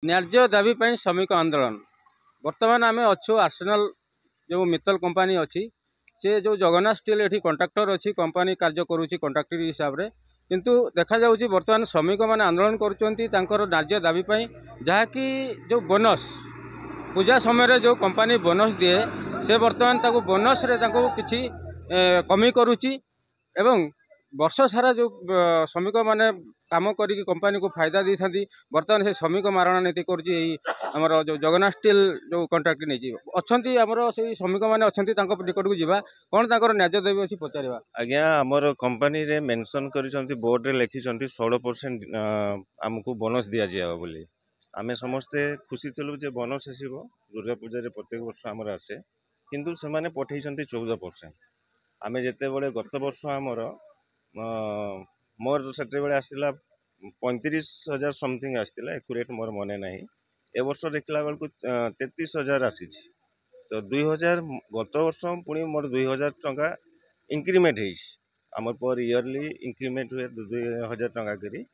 न्याय्य दाबी ପାଇଁ ଶ୍ରମିକ आंदोलन ବର୍ତ୍ତମାନ ଆମେ ଅଛୁ ଆର୍ସେନାଲ जो मित्तल कंपनी अच्छी से जो जगन्नाथ स्टील ये कंट्राक्टर अच्छी कंपनी कार्य करुच्ची कंट्राक्टर हिसाब से किंतु देखा जाउछि वर्तमान श्रमिक मैंने आंदोलन कर न्याय्य दाबी जहाँकि जो बोनस पूजा समय जो कंपनी बोनस दिए से वर्तमान बोनस रे किसी कमी करुच्ची एवं वर्ष सारा जो श्रमिक मैंने काम करी कंपनी को फायदा दी था बर्तमान से श्रमिक मारणा नीति करमर जो जगन्नाथ स्टील जो कंट्राक्ट नहीं अच्छा से श्रमिक मैंने अच्छा निकट को जावा कौन तर न्याय देवी अच्छी पचार आज्ञा आमर कंपनी रे मेंशन कर बोर्ड रे लिखि 16% आमको बोनस दि जाए बोली आमे समस्ते खुशी थिलु जे बोनस आसीबो दुर्गा पूजा रे प्रत्येक वर्ष आमर आसे किंतु से माने पठेइ 14%। आमे जेते बेले गत वर्ष आमर मोर सेते बेले आसिला 35,000 समथिंग आसिला एक्यूरेट मोर मने नाही ए वर्ष देखला बेल को 33,000 आसी तो 2000 गत वर्ष पुणी मोर 2000 टंका इंक्रीमेंट है आमर पर इयरली इंक्रीमेंट हुए 2000 टंका करी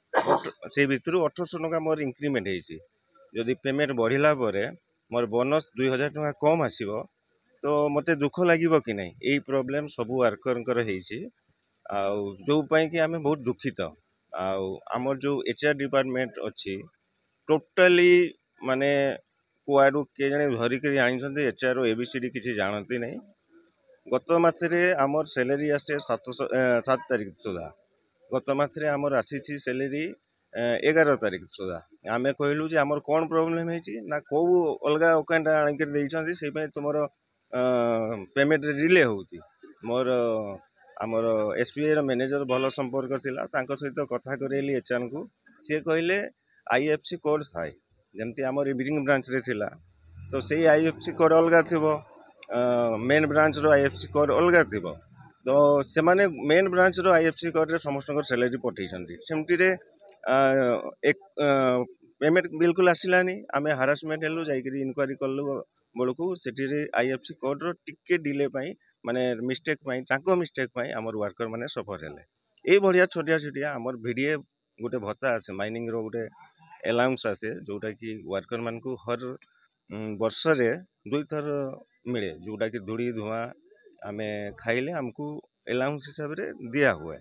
से भितर 1800 टंका मोर इंक्रीमेंट है जदि पेमेंट बढ़िला परे मोर बोनस 2000 टंका कम आसीबो तो मते दुख लागिबो कि नहीं यही प्रॉब्लम सबु वर्कर है जो पाई कि आमे बहुत दुखित आमर जो एचआर डिपार्टमेंट अच्छी टोटाली माने कुआडू के जने धरिक आनी एचआर एबीसीडी किसी जानती नहीं गत मासरे आमर सैलरी आसे 7 तारीख सुधा गत मासरे आमर आसी सैलरी 11 तारीख सुधा आमे कहलु जे आमर कौन प्रॉब्लम है ना कौ अलग अकाउंट आनिक से तुमर पेमेंट डिले होउची मोर आमर एसबीआई मैनेजर भल संपर्क थिला तांको सहित कथा करेली एचआर को सी कहले आईएफसी कोड थाए जमती आमर इवनिंग ब्रांच रे थिला तो से आईएफसी कोड अलग थिबो मेन ब्रांच रो आईएफसी कोड अलग थिबो तो से माने मेन ब्रांच रो आईएफसी कोड रे समस्त सैलरी पठेइ छथि सेमती रे एक पेमेंट बिल्कुल आसिलानी आमे हारासमेंट हेलु जाइकरी इनक्वारी करलु बळकू सेठी रे आईएफसी कोड रो टिके डिले पई माने मिस्टेक पई ताको मिस्टेक पई हमर वर्कर माने सफर हेले ए बढ़िया छोटिया छोटिया हमर वीडीए गोटे भत्ता आसे माइनिंग रो गोटे अलाउंस आसे जोटा कि वर्कर मान को हर वर्ष रे 2 थर मिले जोटा कि धूड़ी धुआं आमे खाइले हमको अलाउंस हिसाब रे दिया हुए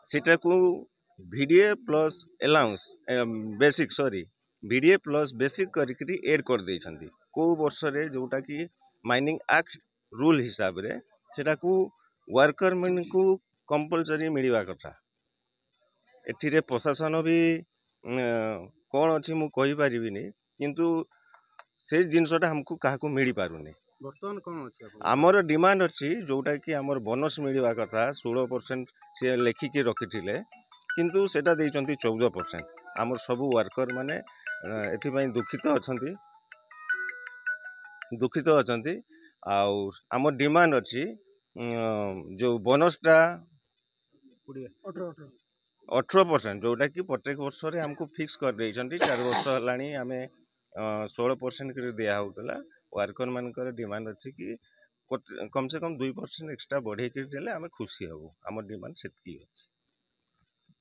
सेटा को VDA plus allowance basic sorry VDA plus basic करिकरी ऐड कर दे छंती को वर्ष रे जोटा कि माइनिंग एक्ट रूल हिसाब रे सेटा को वर्कर मन को कंपलसरी मिलवा कथा एठी रे प्रशासन भी कौन अच्छी मु कहि परिबिनी किंतु से जिनसटा हमको काहाको मिली पारुनी बर्तमान कौन अच्छी आमर डिमांड अच्छी जोटा कि आमर बोनस मिलवा कथा 16% से लेखिकी रखिथिले किंतु सेटा देइचंती 14%। आमर सबु वर्कर माने एथि दुखित अछंती आमर डिमांड अच्छी जो बोनसटा 18% जोटा कि प्रत्येक वर्ष रे हमको फिक्स कर देइचंती 4 वर्ष हलानी आमे 16% कर दिया होतला वर्कर मानकर डिमांड अच्छी कि कम से कम 2% एक्स्ट्रा बढ़े के देले आमे खुशी हबो हमर डिमांड सेतकी अछि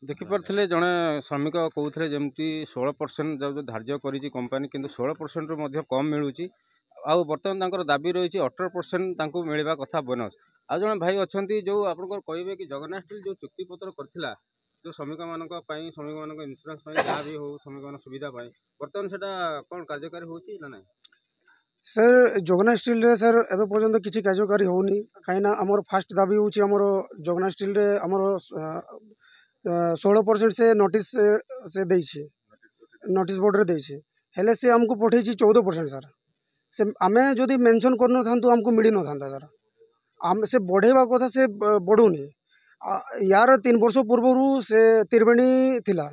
देखिपे जड़े श्रमिक कहते जमी 16% जो धार्य कर कंपनी किंतु 16% रू कम मिलूँ आउ बर्तमान दाबी रही 18% मिलवा कथा बोनस आज जड़े भाई अच्छा जो आप कहे कि जगन्नाथ स्टील जो चुक्तिपत्र करथिला जो श्रमिक मान श्रमिक मान इन्शुरांस जहाँ भी हो श्रमिक मान सुविधा बर्तमान से कौन कार्यकारी होची ना नहीं सर जगन्नाथ स्टील रे सर एबे पर्यंत किसी कार्यकारी होनी कहीं आमर फास्ट दाबी होची आमर जगन्नाथ स्टील रे आमर 16% से नोटिस से देइछे नोटिस बोर्ड रे देइछे हेले से हमको पठेई 14% सर से आमे जदि मेंशन करनो थांतु हमको मिली न थांता सर आम से बढ़ेवा कथा से बढ़ुनी यार 3 वर्ष पूर्व से त्रिवेणी थिला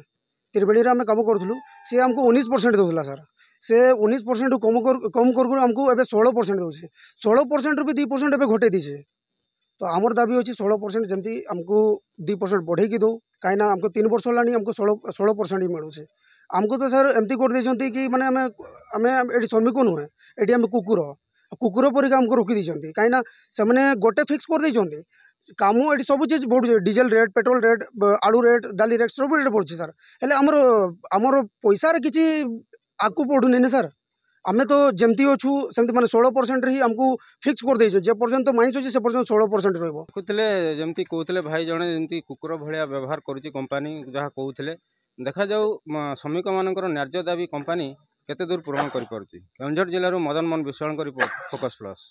त्रिवेणी रे आमे काम करथुलु से हमको 19% दोला सर से 19% कम कर हमको एबे 16% दोछे 16% रू भी 2% एबे घटे दीछे तो आमर दाबी अच्छी 16% जमती हमको 2% बढ़े की दो कहीं हमको 3 वर्ष होलानी हमको 16% ही मिलूचे हमको तो सर एमती कर देछंती कि माने आमे एटी श्रमिक नुहे एटी आमे कुकुर परिका हमको रोकी देछंती कहीं से माने गोटे फिक्स कर देछंती काम एटी सब चीज बढ़ुचे डीजेल रेट पेट्रोल रेट आलू रेट डाली रेट सब रेट बढ़ुचे सर हेले हमर पैसा रे किछि आगू बढ़ुनि ना सर आमे तो जमती अच्छु सेमती माने 16% ही हमको फिक्स कर देइछो जे पर्यंत माइंस अछि से पर्यंत 16% रहइबो। देखुଥିଲେ ଯେମିତି କହୁଥିଲେ ଭାଇ ଜଣେ ଯେମିତି କୁକୁର ଭଳିଆ ବ୍ୟବହାର କରୁଛି କମ୍ପାନୀ ଯାହା କହୁଥିଲେ ଦେଖାଯାଉ ଶ୍ରମିକମାନଙ୍କର ନ୍ୟାଯ୍ୟ ଦାବି କମ୍ପାନୀ କେତେ ଦୂର ପୂରଣ କରିପାରୁଛି। କେଉଁଝର ଜିଲ୍ଲାରୁ ମଦନ ମୋହନ ବିଶ୍ୱାଳଙ୍କ ରିପୋର୍ଟ ଫୋକସ୍ ପ୍ଲସ୍।